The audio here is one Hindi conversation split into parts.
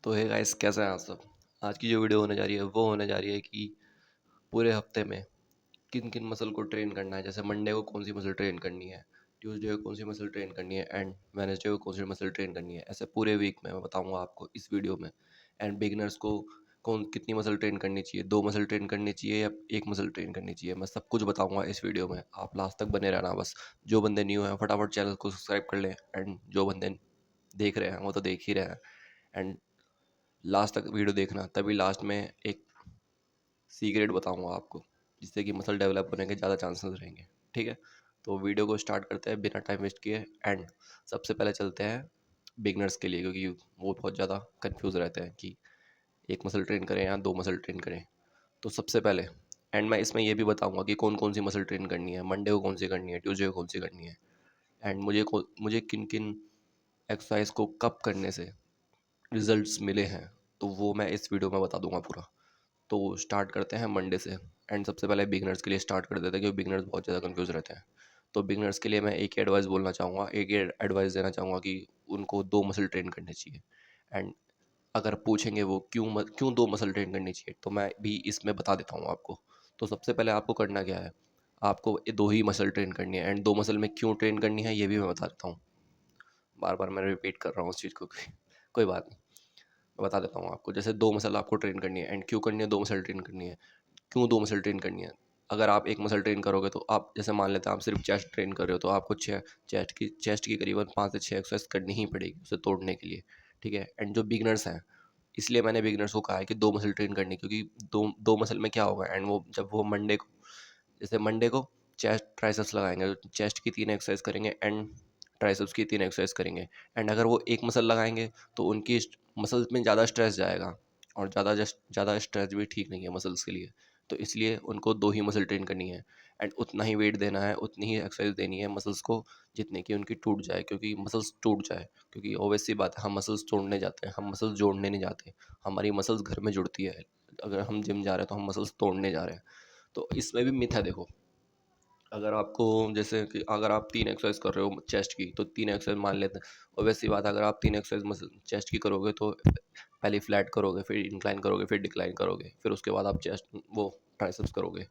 तो हे गाइस, कैसे हैं आप सब। आज की जो वीडियो होने जा रही है वो होने जा रही है कि पूरे हफ्ते में किन किन मसल को ट्रेन करना है। जैसे मंडे को कौन सी मसल ट्रेन करनी है, ट्यूसडे को कौन सी मसल ट्रेन करनी है एंड वेडनेसडे को कौन सी मसल ट्रेन करनी है। ऐसे पूरे वीक में मैं बताऊंगा आपको इस वीडियो में। एंड बिगिनर्स को कौन कितनी मसल ट्रेन करनी चाहिए, 2 मसल ट्रेन करनी चाहिए या 1 मसल ट्रेन करनी चाहिए, मैं सब कुछ बताऊंगा इस वीडियो में। आप लास्ट तक बने रहना बस। जो बंदे न्यू हैं फटाफट चैनल को सब्सक्राइब कर लें, एंड जो बंदे देख रहे हैं वो तो देख ही रहे हैं। एंड लास्ट तक वीडियो देखना, तभी लास्ट में एक सीक्रेट बताऊंगा आपको, जिससे कि मसल डेवलप होने के ज़्यादा चांसेस रहेंगे। ठीक है, तो वीडियो को स्टार्ट करते हैं बिना टाइम वेस्ट किए। एंड सबसे पहले चलते हैं बिगनर्स के लिए, क्योंकि वो बहुत ज़्यादा कंफ्यूज रहते हैं कि 1 मसल ट्रेन करें या 2 मसल ट्रेन करें। तो सबसे पहले, एंड मैं इसमें ये भी बताऊंगा कि कौन कौन सी मसल ट्रेन करनी है, मंडे को कौन सी करनी है, ट्यूसडे को कौन सी करनी है, एंड मुझे किन किन एक्सरसाइज को कब करने से रिजल्ट्स मिले हैं, तो वो मैं इस वीडियो में बता दूंगा पूरा। तो स्टार्ट करते हैं मंडे से। एंड सबसे पहले बिगनर्स के लिए स्टार्ट कर देते हैं, क्योंकि बिगनर्स बहुत ज़्यादा कंफ्यूज रहते हैं। तो बिगनर्स के लिए मैं एक ही एडवाइस बोलना चाहूँगा, एक ही एडवाइस देना चाहूँगा कि उनको 2 मसल ट्रेन करने चाहिए। एंड अगर पूछेंगे वो क्यों 2 मसल ट्रेन करनी चाहिए, तो मैं भी इसमें बता देता हूँ आपको। तो सबसे पहले आपको करना क्या है, आपको ये 2 ही मसल ट्रेन करनी है। एंड 2 मसल में क्यों ट्रेन करनी है ये भी मैं बता देता हूँ। बार बार मैं रिपीट कर रहा हूँ उस चीज़ को, कोई बात नहीं, मैं बता देता हूँ आपको। जैसे 2 मसल आपको ट्रेन करनी है, एंड क्यों करनी है 2 मसल ट्रेन करनी है, क्यों 2 मसल ट्रेन करनी है। अगर आप 1 मसल ट्रेन करोगे तो आप, जैसे मान लेते हैं आप सिर्फ चेस्ट ट्रेन कर रहे हो, तो आपको चेस्ट की करीबन 5 से 6 एक्सरसाइज करनी ही पड़ेगी उसे तोड़ने के लिए। ठीक है, एंड जो बिगनर्स हैं, इसलिए मैंने बिगनर्स को कहा है कि 2 मसल ट्रेन करनी, क्योंकि दो दो मसल में क्या होगा, एंड वो जब वो मंडे को, जैसे मंडे को चेस्ट ट्राइसेप्स लगाएंगे तो चेस्ट की 3 एक्सरसाइज करेंगे एंड ट्राइसेप्स की 3 एक्सरसाइज करेंगे। एंड अगर वो 1 मसल लगाएंगे तो उनकी मसल्स में ज़्यादा स्ट्रेस जाएगा, और ज़्यादा स्ट्रेस भी ठीक नहीं है मसल्स के लिए। तो इसलिए उनको 2 ही मसल ट्रेन करनी है। एंड उतना ही वेट देना है, उतनी ही एक्सरसाइज देनी है मसल्स को, जितने की उनकी टूट जाए, क्योंकि मसल्स टूट जाए, क्योंकि ऑब्वियस सी बात है, हम मसल्स तोड़ने जाते हैं, हम मसल्स जोड़ने नहीं जाते। हमारी मसल्स घर में जुड़ती है। अगर हम जिम जा रहे हैं तो हम मसल्स तोड़ने जा रहे हैं। तो इसमें भी मिथ है, देखो। अगर आपको, जैसे कि अगर आप 3 एक्सरसाइज कर रहे हो चेस्ट की, तो 3 एक्सरसाइज मान लेते हैं। और वैसी बात है, अगर आप 3 एक्सरसाइज मसल चेस्ट की करोगे तो पहले फ्लैट करोगे, फिर इंक्लाइन करोगे, फिर डिक्लाइन करोगे, फिर उसके बाद आप चेस्ट वो ट्राइसेप्स करोगे।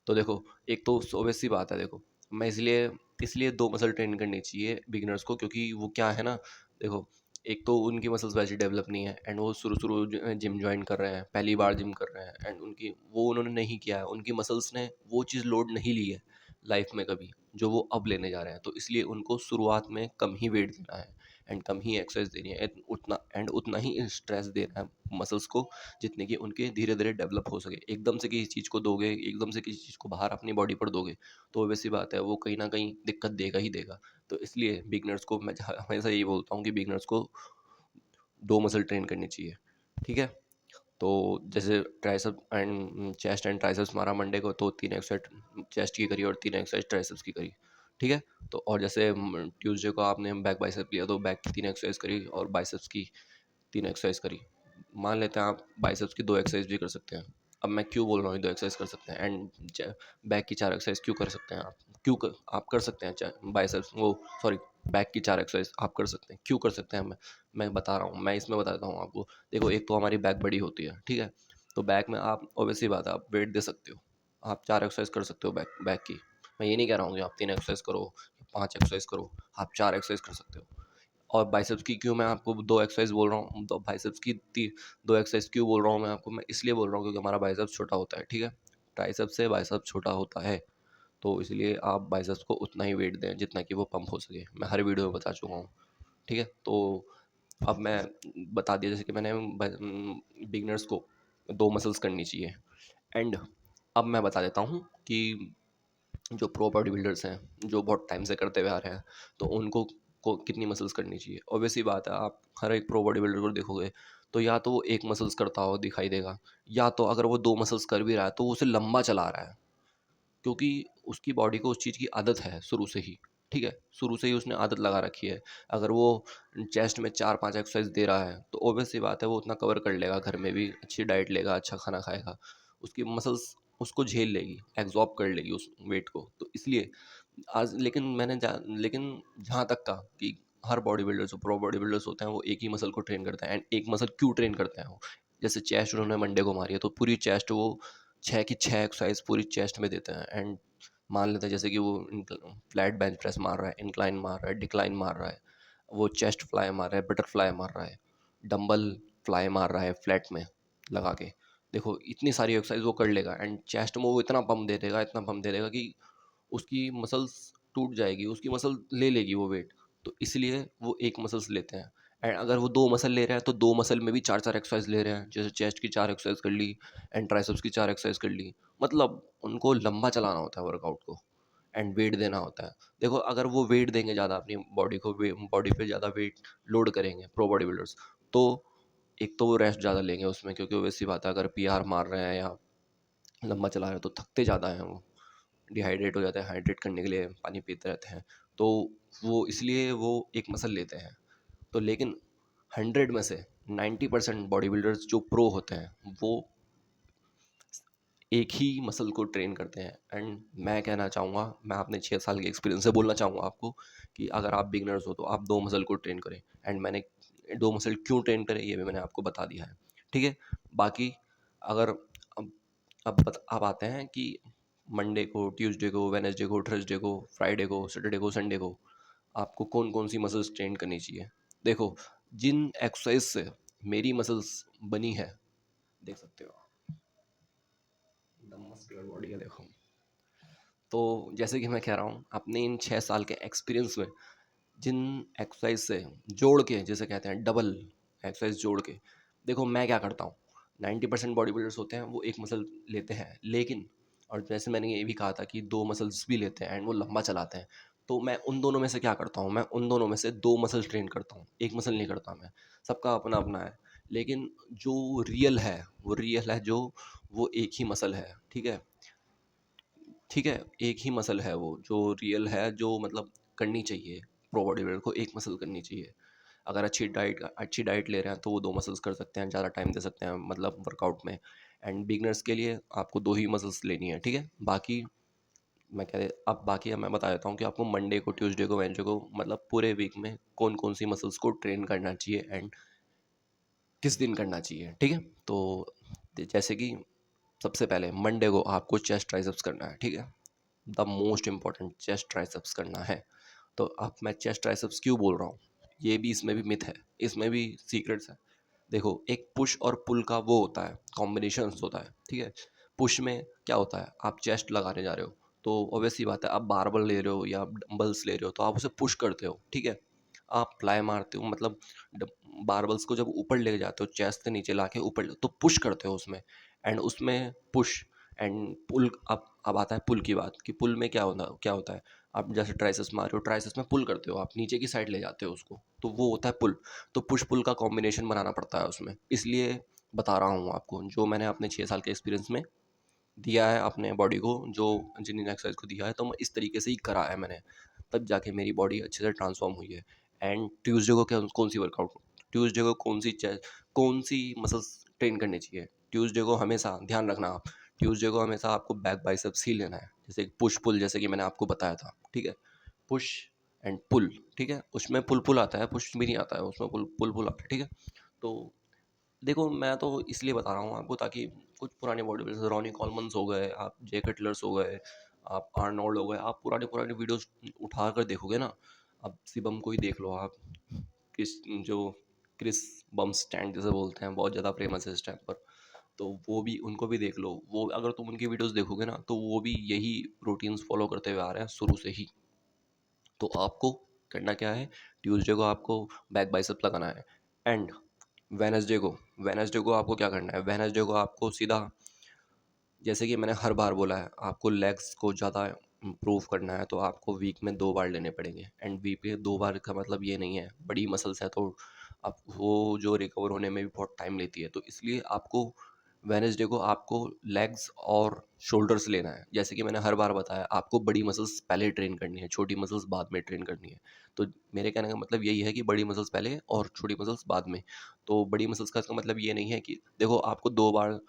तो देखो, एक तो ऑब्वियस सी बात है, देखो मैं इसलिए इसलिए 2 मसल ट्रेन करनी चाहिए बिगिनर्स को, क्योंकि वो क्या है ना, देखो, एक तो उनकी मसल्स वैसे डेवलप नहीं है, एंड वो शुरू शुरू जिम ज्वाइन कर रहे हैं, पहली बार जिम कर रहे हैं, एंड उन्होंने नहीं किया है, उनकी मसल्स ने वो चीज़ लोड नहीं ली है लाइफ में कभी, जो वो अब लेने जा रहे हैं। तो इसलिए उनको शुरुआत में कम ही वेट देना है, एंड कम ही एक्सरसाइज देनी है, उतना ही स्ट्रेस देना है मसल्स को, जितने कि उनके धीरे धीरे डेवलप हो सके। एकदम से किसी चीज़ को दोगे, एकदम से किसी चीज़ को बाहर अपनी बॉडी पर दोगे, तो वैसी बात है, वो कहीं ना कहीं दिक्कत देगा ही देगा। तो इसलिए बिगनर्स को मैं हमेशा यही बोलता हूँ कि बिगनर्स को 2 मसल ट्रेन करनी चाहिए। ठीक है, तो जैसे tricep and chest and triceps मारा मंडे को, तो 3 एक्सरसाइज चेस्ट की करी और 3 एक्सरसाइज ट्राइसेप्स की करी। ठीक है, तो और जैसे ट्यूसडे को आपने बैक बाइसेप लिया, तो बैक की 3 एक्सरसाइज करी और बाइसेप्स की 3 एक्सरसाइज करी। मान लेते हैं आप बाइसेप्स की 2 एक्सरसाइज भी कर सकते हैं। अब मैं क्यों बोल रहा हूँ 2 एक्सरसाइज कर सकते हैं, एंड बैक की 4 एक्सरसाइज क्यों कर सकते हैं आप, आप कर सकते हैं बाइसेप्स वो, सॉरी, बैक की 4 एक्सरसाइज आप कर सकते हैं, क्यों कर सकते हैं, मैं बता रहा हूँ, मैं इसमें बता देता हूँ आपको। देखो, एक तो हमारी बैक बड़ी होती है, ठीक है, तो बैक में आप ऑब्वियसली बात है, आप वेट दे सकते हो, आप 4 एक्सरसाइज कर सकते हो बैक बैक की। मैं ये नहीं कह रहा हूँ कि आप 3 एक्सरसाइज करो, 5 एक्सरसाइज करो, आप 4 एक्सरसाइज कर सकते हो। और बाइसेप्स की क्यों मैं आपको 2 एक्सरसाइज बोल रहा हूँ, तो बाइसेप्स की 2 एक्सरसाइज क्यों बोल रहा हूँ मैं आपको, मैं इसलिए बोल रहा हूँ क्योंकि हमारा बाइसेप्स छोटा होता है। ठीक है, ट्राइसेप्स से बाइसेप्स छोटा होता है, तो इसलिए आप बाइसेप्स को उतना ही वेट दें जितना कि वो पंप हो सके। मैं हर वीडियो में बता चुका हूँ। ठीक है, तो अब मैं बता दिया, जैसे कि मैंने बिगनर्स को 2 मसल्स करनी चाहिए। एंड अब मैं बता देता हूँ कि जो प्रो बॉडी बिल्डर्स हैं, जो बहुत टाइम से करते हुए आ रहे हैं, तो उनको को कितनी मसल्स करनी चाहिए। ऑब्वियसली बात है, आप हर एक प्रो बॉडी बिल्डर को देखोगे तो या तो वो 1 मसल्स करता हो दिखाई देगा, या तो अगर वो 2 मसल्स कर भी रहा है तो वो उसे लंबा चला रहा है, क्योंकि उसकी बॉडी को उस चीज़ की आदत है शुरू से ही। ठीक है, शुरू से ही उसने आदत लगा रखी है। अगर वो चेस्ट में 4-5 एक्सरसाइज दे रहा है, तो ऑब्वियस सी बात है वो उतना कवर कर लेगा, घर में भी अच्छी डाइट लेगा, अच्छा खाना खाएगा, उसकी मसल्स उसको झेल लेगी, एब्जॉर्ब कर लेगी उस वेट को। तो इसलिए आज, लेकिन जहाँ तक का कि हर body builders pro body builders होते हैं वो एक ही मसल को ट्रेन करते हैं, एंड एक मसल क्यों ट्रेन करते हैं वो, जैसे चेस्ट उन्होंने मंडे को मारी है तो पूरी चेस्ट वो 6 की 6 एक्सरसाइज पूरी चेस्ट में देते हैं। एंड मान लेते हैं जैसे कि वो फ्लैट बेंच प्रेस मार रहा है, इंक्लाइन मार रहा है, डिक्लाइन मार रहा है, वो चेस्ट फ्लाई मार रहा है, बटरफ्लाई मार रहा है, डंबल फ्लाई मार रहा है फ्लैट में लगा के। देखो इतनी सारी एक्सरसाइज वो कर लेगा, एंड चेस्ट में वो इतना पम्प दे देगा, इतना पम्प दे देगा कि उसकी मसल्स टूट जाएगी, उसकी मसल ले लेगी वो वेट। तो इसलिए वो एक मसल्स लेते हैं। एंड अगर वो 2 मसल ले रहे हैं तो 2 मसल में भी 4 4 एक्सरसाइज ले रहे हैं, जैसे चेस्ट की 4 एक्सरसाइज कर ली एंड ट्राइसेप्स की 4 एक्सरसाइज कर ली। मतलब उनको लंबा चलाना होता है वर्कआउट को, एंड वेट देना होता है। देखो अगर वो वेट देंगे ज़्यादा, अपनी बॉडी को बॉडी पे ज़्यादा वेट लोड करेंगे प्रो बॉडी बिल्डर्स, तो एक तो वो रेस्ट ज़्यादा लेंगे उसमें, क्योंकि वैसी बात है अगर पीआर मार रहे हैं या लंबा चला रहे हैं तो थकते ज़्यादा हैं वो, डिहाइड्रेट हो जाते हैं, हाइड्रेट करने के लिए पानी पीते रहते हैं। तो वो इसलिए वो एक मसल लेते हैं। तो लेकिन 100 में से 90% बॉडी बिल्डर्स जो प्रो होते हैं वो एक ही मसल को ट्रेन करते हैं। एंड मैं कहना चाहूँगा, मैं अपने 6 साल के एक्सपीरियंस से बोलना चाहूँगा आपको कि अगर आप बिगनर्स हो तो आप 2 मसल को ट्रेन करें। एंड मैंने 2 मसल क्यों ट्रेन करें ये भी मैंने आपको बता दिया है, ठीक है। बाकी अगर अब अब आते हैं कि मंडे को, ट्यूसडे को, वेनेसडे को, थर्सडे को, फ्राइडे को, सैटरडे को, संडे को आपको कौन कौन सी मसल्स ट्रेन करनी चाहिए। देखो जिन एक्सरसाइज से मेरी मसल्स बनी है, देख सकते हो एकदम मस्कुलर बॉडी है देखो। तो जैसे कि मैं कह रहा हूँ अपने इन 6 साल के एक्सपीरियंस में जिन एक्सरसाइज से जोड़ के, जैसे कहते हैं डबल एक्सरसाइज जोड़ के, देखो मैं क्या करता हूँ। 90% बॉडी बिल्डर्स होते हैं वो एक मसल लेते हैं, लेकिन और जैसे मैंने ये भी कहा था कि 2 मसल्स भी लेते हैं एंड वो लंबा चलाते हैं। तो मैं उन दोनों में से क्या करता हूँ, मैं उन दोनों में से 2 मसल ट्रेन करता हूँ, एक मसल नहीं करता मैं। सबका अपना अपना है, लेकिन जो रियल है वो रियल है, जो वो एक ही मसल है, ठीक है। ठीक है, एक ही मसल है वो जो रियल है, जो मतलब करनी चाहिए प्रो बॉडी बिल्डर को, एक मसल करनी चाहिए। अगर अच्छी डाइट ले रहे हैं तो वो 2 मसल्स कर सकते हैं, ज़्यादा टाइम दे सकते हैं मतलब वर्कआउट में। एंड बिगनर्स के लिए आपको 2 ही मसल्स लेनी है, ठीक है। बाकी मैं कह अब बाकी अब मैं बता देता हूँ कि आपको मंडे को, ट्यूसडे को, वेडनेसडे को, मतलब पूरे वीक में कौन कौन सी मसल्स को ट्रेन करना चाहिए एंड किस दिन करना चाहिए, ठीक है। तो जैसे कि सबसे पहले मंडे को आपको चेस्ट ट्राइसेप्स करना है, ठीक है। The most important, chest triceps करना है। तो अब मैं चेस्ट ट्राइसेप्स क्यों बोल रहा हूँ, ये भी इसमें भी मिथ है, इसमें भी सीक्रेट्स है। देखो एक पुश और पुल का वो होता है, कॉम्बिनेशन होता है, ठीक है। पुश में क्या होता है, आप चेस्ट लगाने जा रहे हो तो ऑब्वियस सी बात है, आप बारबल ले रहे हो या डंबल्स ले रहे हो तो आप उसे पुश करते हो, ठीक है। आप प्लाई मारते हो, मतलब बारबल्स को जब ऊपर ले जाते हो, चेस्ट से नीचे ला के ऊपर तो पुश करते हो उसमें। एंड उसमें पुश एंड पुल, अब आता है पुल की बात कि पुल में क्या होता है। आप जैसे ट्राइसेस मार रहे हो, ट्राइसेस में पुल करते हो, आप नीचे की साइड ले जाते हो उसको, तो वो होता है पुल। तो पुश पुल का कॉम्बिनेशन बनाना पड़ता है उसमें, इसलिए बता रहा हूँ आपको, जो मैंने अपने 6 साल के एक्सपीरियंस में दिया है अपने बॉडी को, जो जिन एक्सरसाइज को दिया है, तो मैं इस तरीके से ही करा है मैंने, तब जाके मेरी बॉडी अच्छे से ट्रांसफॉर्म हुई है। एंड ट्यूसडे को क्या, कौन सी वर्कआउट, ट्यूसडे को कौन सी मसल्स ट्रेन करनी चाहिए। ट्यूसडे को हमेशा ध्यान रखना आप, ट्यूसडे को हमेशा आपको बैक बाइसेप्स ही लेना है, जैसे पुश पुल, जैसे कि मैंने आपको बताया था, ठीक है। पुश एंड पुल, ठीक है, उसमें पुल पुल आता है, पुश भी नहीं आता है, उसमें पुल पुल पुल आता है, ठीक है। तो देखो मैं तो इसलिए बता रहा हूँ आपको ताकि कुछ पुराने बॉडी बिल्डर्स, रॉनी कॉलमन्स हो गए, आप जे कटलर्स हो गए, आप आर्नोल्ड हो गए, आप पुराने पुराने वीडियोस उठा कर देखोगे ना। अब शिवम को ही देख लो आप, किस जो क्रिस बम स्टैंड जैसे बोलते हैं, बहुत ज़्यादा फेमस है इस टाइम पर। तो वो भी, उनको भी देख लो, वो अगर तुम उनकी वीडियोस देखोगे ना तो वो भी यही रूटीन्स फॉलो करते हुए आ रहे हैं शुरू से ही। तो आपको करना क्या है, ट्यूसडे को आपको बैक बाइसेप लगाना है। एंड वेनसडे को आपको क्या करना है, वेनसडे को आपको सीधा, जैसे कि मैंने हर बार बोला है, आपको लेग्स को ज़्यादा इम्प्रूव करना है तो आपको वीक में 2 बार लेने पड़ेंगे। एंड वीक में 2 बार का मतलब ये नहीं है, बड़ी मसल्स है तो आप वो जो रिकवर होने में भी बहुत टाइम लेती है, तो इसलिए आपको वेनसडे को आपको लेग्स और शोल्डर्स लेना है। जैसे कि मैंने हर बार बताया, आपको बड़ी मसल्स पहले ट्रेन करनी है, छोटी मसल्स बाद में ट्रेन करनी है। तो मेरे कहने का मतलब यही है कि बड़ी मसल्स पहले और छोटी मसल्स बाद में। तो बड़ी मसल्स का इसका मतलब ये नहीं है कि देखो आपको 2 बार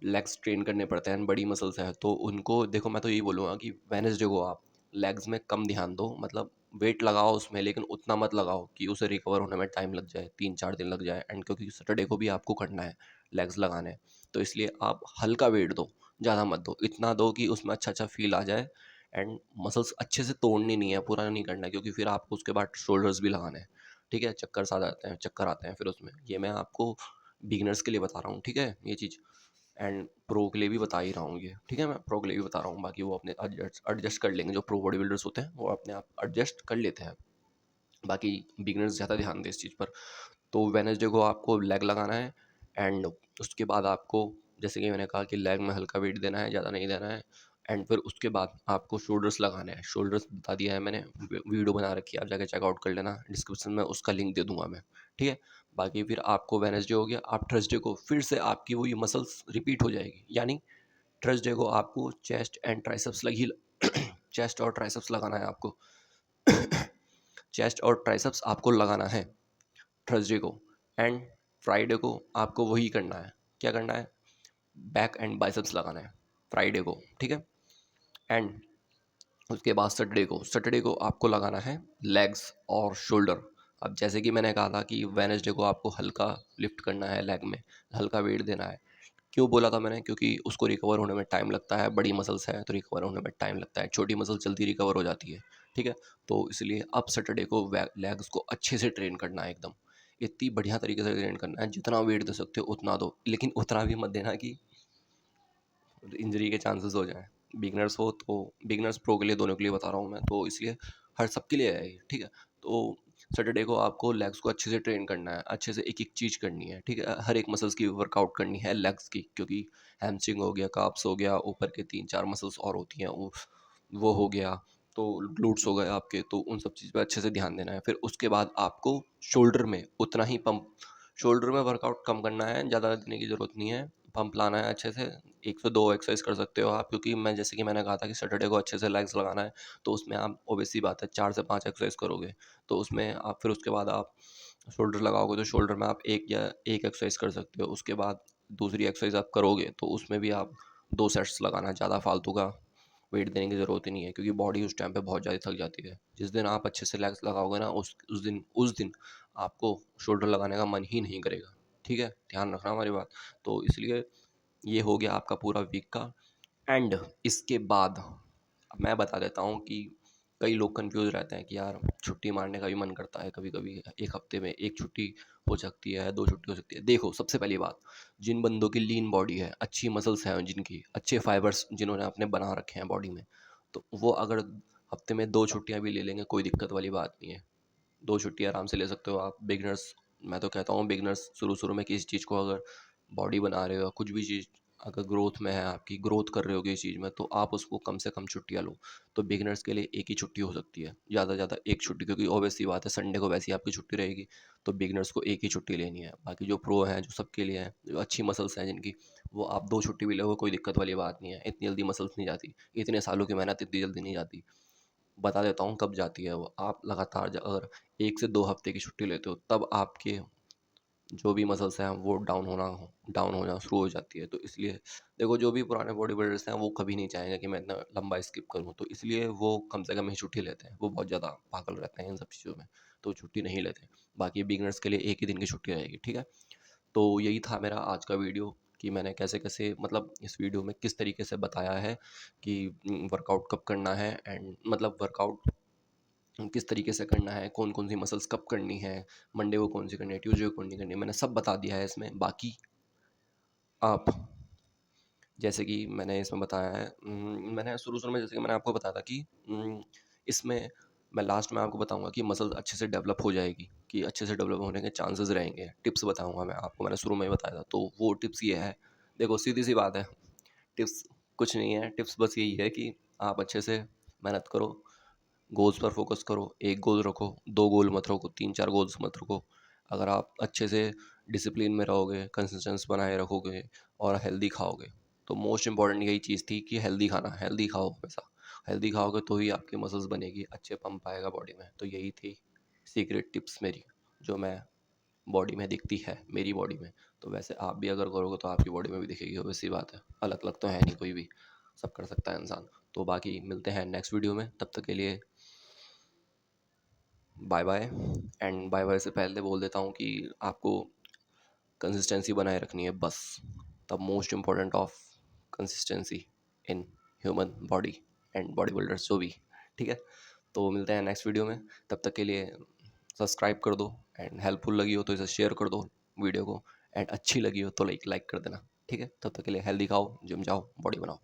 लेग्स ट्रेन करने पड़ते हैं, बड़ी मसल्स हैं तो उनको देखो, मैं तो यही बोलूँगा कि वेनसडे को आप लेग्स में कम ध्यान दो, मतलब वेट लगाओ उसमें, लेकिन उतना मत लगाओ कि उसे रिकवर होने में टाइम लग जाए, 3-4 दिन लग जाए। एंड क्योंकि सैटरडे को भी आपको करना है, लेग्स लगाने हैं, तो इसलिए आप हल्का वेट दो, ज़्यादा मत दो, इतना दो कि उसमें अच्छा अच्छा फील आ जाए। एंड मसल्स अच्छे से तोड़नी नहीं है, पूरा नहीं करना है, क्योंकि फिर आपको उसके बाद शोल्डर्स भी लगाने हैं। ठीक है, चक्कर सा आते हैं, चक्कर आते हैं फिर उसमें। ये मैं आपको बिगिनर्स के लिए बता रहा हूँ, ठीक है ये चीज़। एंड प्रो के लिए भी बता ही रहा हूँ ये, ठीक है, मैं प्रो के लिए भी बता रहा हूँ, बाकी वो अपने एडजस्ट कर लेंगे। जो प्रो बॉडी बिल्डर्स होते हैं वो अपने आप एडजस्ट कर लेते हैं, बाकी बिगिनर्स ज़्यादा ध्यान दें इस चीज़ पर। तो वेनसडे को आपको लेग लगाना है। एंड उसके बाद आपको, जैसे कि मैंने कहा कि लेग में हल्का वेट देना है, ज़्यादा नहीं देना है। एंड फिर उसके बाद आपको शोल्डर्स लगाने हैं। शोल्डर्स बता दिया है मैंने, वीडियो बना रखी है, आप जाके चेकआउट कर लेना, डिस्क्रिप्शन में उसका लिंक दे दूंगा मैं, ठीक है। बाकी फिर आपको वेनसडे हो गया, आप थर्सडे को फिर से आपकी वही मसल्स रिपीट हो जाएगी, यानी थर्सडे को आपको चेस्ट एंड ट्राइसेप्स लगी चेस्ट और ट्राइसेप्स लगाना है आपको चेस्ट और ट्राइसेप्स आपको लगाना है थर्सडे को। एंड फ्राइडे को आपको वही करना है, क्या करना है, बैक एंड बाइसेप्स लगाना है फ्राइडे को, ठीक है। एंड उसके बाद सैटरडे को आपको लगाना है लेग्स और शोल्डर। अब जैसे कि मैंने कहा था कि वेनसडे को आपको हल्का लिफ्ट करना है, लेग में हल्का वेट देना है। क्यों बोला था मैंने, क्योंकि उसको रिकवर होने में टाइम लगता है, बड़ी मसल्स है तो रिकवर होने में टाइम लगता है, छोटी मसल्स जल्दी रिकवर हो जाती है, ठीक है। तो इसलिए अब सैटरडे को लेग्स को अच्छे से ट्रेन करना है, एकदम इतनी बढ़िया तरीके से ट्रेन करना है, जितना वेट दे सकते हो उतना दो, लेकिन उतना भी मत देना कि इंजरी के चांसेस हो जाएं। बिगनर्स हो तो, बिगनर्स प्रो के लिए, दोनों के लिए बता रहा हूँ मैं, तो इसलिए हर सबके लिए है ये, ठीक है। तो सैटरडे को आपको लेग्स को अच्छे से ट्रेन करना है, अच्छे से एक एक चीज़ करनी है, ठीक है। हर एक मसल्स की वर्कआउट करनी है लेग्स की, क्योंकि हैमस्ट्रिंग हो गया, काप्स हो गया, ऊपर के 3-4 मसल्स और होती हैं, वो हो गया, तो ग्लूट्स हो गए आपके, तो उन सब चीज़ पे अच्छे से ध्यान देना है। फिर उसके बाद आपको शोल्डर में उतना ही पंप, शोल्डर में वर्कआउट कम करना है, ज़्यादा देने की ज़रूरत नहीं है, पंप लाना है अच्छे से। 1 से 2 एक्सरसाइज कर सकते हो आप, क्योंकि मैं जैसे कि मैंने कहा था कि सैटरडे को अच्छे से लेग्स लगाना है, तो उसमें आप ऑब्वियस सी बात है 4 से 5 एक्सरसाइज करोगे, तो उसमें आप फिर उसके बाद आप शोल्डर लगाओगे, तो शोल्डर में आप एक एक्सरसाइज कर सकते हो। उसके बाद दूसरी एक्सरसाइज आप करोगे तो उसमें भी आप 2 सेट्स लगाना, ज़्यादा फालतू का वेट देने की ज़रूरत ही नहीं है, क्योंकि बॉडी उस टाइम पे बहुत ज़्यादा थक जाती है। जिस दिन आप अच्छे से लेग्स लगाओगे ना, उस दिन आपको शोल्डर लगाने का मन ही नहीं करेगा, ठीक है, ध्यान रखना हमारी बात। तो इसलिए ये हो गया आपका पूरा वीक का। एंड इसके बाद अब मैं बता देता हूँ कि कई लोग कंफ्यूज रहते हैं कि यार छुट्टी मारने का भी मन करता है कभी कभी, एक हफ्ते में एक छुट्टी हो सकती है, 2 छुट्टी हो सकती है। देखो, सबसे पहली बात, जिन बंदों की लीन बॉडी है, अच्छी मसल्स हैं, जिनकी अच्छे फाइबर्स जिन्होंने अपने बना रखे हैं बॉडी में, तो वो अगर हफ्ते में 2 छुट्टियाँ भी ले लेंगे, कोई दिक्कत वाली बात नहीं है। 2 छुट्टी आराम से ले सकते हो आप। बिगनर्स, मैं तो कहता हूँ बिगनर्स शुरू शुरू में किसी चीज़ को, अगर बॉडी बना रहे हो, कुछ भी चीज़ अगर ग्रोथ में है, आपकी ग्रोथ कर रहे हो किसी चीज़ में, तो आप उसको कम से कम छुट्टियाँ लो। तो बिगनर्स के लिए एक ही छुट्टी हो सकती है, ज़्यादा से ज़्यादा एक छुट्टी, क्योंकि ऑब्वियस सी बात है संडे को वैसे ही आपकी छुट्टी रहेगी, तो बिगनर्स को एक ही छुट्टी लेनी है। बाकी जो प्रो हैं, जो सबके लिए हैं, जो अच्छी मसल्स हैं जिनकी, वो आप 2 छुट्टी भी लोगे, कोई दिक्कत वाली बात नहीं है। इतनी जल्दी मसल्स नहीं जाती, इतने सालों की मेहनत इतनी जल्दी नहीं जाती। बता देता हूँ कब जाती है वो। आप लगातार अगर 1 से 2 हफ्ते की छुट्टी लेते हो, तब आपके जो भी मसल्स हैं वो डाउन होना शुरू हो जाती है। तो इसलिए देखो, जो भी पुराने बॉडी बिल्डर्स हैं वो कभी नहीं चाहेंगे कि मैं इतना लंबा स्किप करूँ, तो इसलिए वो कम से कम ही छुट्टी लेते हैं। वो बहुत ज़्यादा पागल रहते हैं इन सब चीज़ों में, तो छुट्टी नहीं लेते। बाकी बिगनर्स के लिए एक ही दिन की छुट्टी रहेगी, ठीक है। तो यही था मेरा आज का वीडियो, कि मैंने कैसे कैसे, मतलब इस वीडियो में किस तरीके से बताया है कि वर्कआउट कब करना है, एंड मतलब वर्कआउट किस तरीके से करना है, कौन कौन सी मसल्स कब करनी है, मंडे को कौन सी करनी है, ट्यूसडे को कौन नहीं करनी है, मैंने सब बता दिया है इसमें। बाकी आप, जैसे कि मैंने इसमें बताया है, मैंने शुरू शुरू में जैसे कि मैंने आपको बताया था कि इसमें मैं लास्ट में आपको बताऊंगा कि मसल अच्छे से डेवलप हो जाएगी, कि अच्छे से डेवलप होने के चांसेस रहेंगे, टिप्स बताऊंगा मैं आपको, मैंने शुरू में ही बताया था। तो वो टिप्स ये है, देखो सीधी सी बात है, टिप्स कुछ नहीं है, टिप्स बस यही है कि आप अच्छे से मेहनत करो, गोल्स पर फोकस करो, एक गोल रखो, 2 गोल मत रखो, 3-4 गोल्स मत रखो। अगर आप अच्छे से डिसिप्लिन में रहोगे, कंसिस्टेंस बनाए रखोगे और हेल्दी खाओगे, तो मोस्ट इंपॉर्टेंट यही चीज़ थी कि हेल्दी खाना, हेल्दी खाओ हमेशा। हेल्दी खाओगे तो ही आपकी मसल्स बनेगी, अच्छे पंप आएगा बॉडी में। तो यही थी सीक्रेट टिप्स मेरी, जो मैं बॉडी में दिखती है, मेरी बॉडी में। तो वैसे आप भी अगर करोगे तो आपकी बॉडी में भी दिखेगी, वैसी बात है, अलग अलग तो है नहीं कोई भी, सब कर सकता है इंसान। तो बाकी मिलते हैं नेक्स्ट वीडियो में, तब तक के लिए bye bye. And bye bye से पहले बोल देता हूँ कि आपको कंसिस्टेंसी बनाए रखनी है बस, the most important of consistency in human body and body builders जो भी, ठीक है। तो मिलते हैं नेक्स्ट वीडियो में, तब तक के लिए सब्सक्राइब कर दो, एंड हेल्पफुल लगी हो तो इसे शेयर कर दो वीडियो को, एंड अच्छी लगी हो तो लाइक कर देना, ठीक है। तब तक के लिए हेल्दी खाओ, जिम जाओ, बॉडी बनाओ।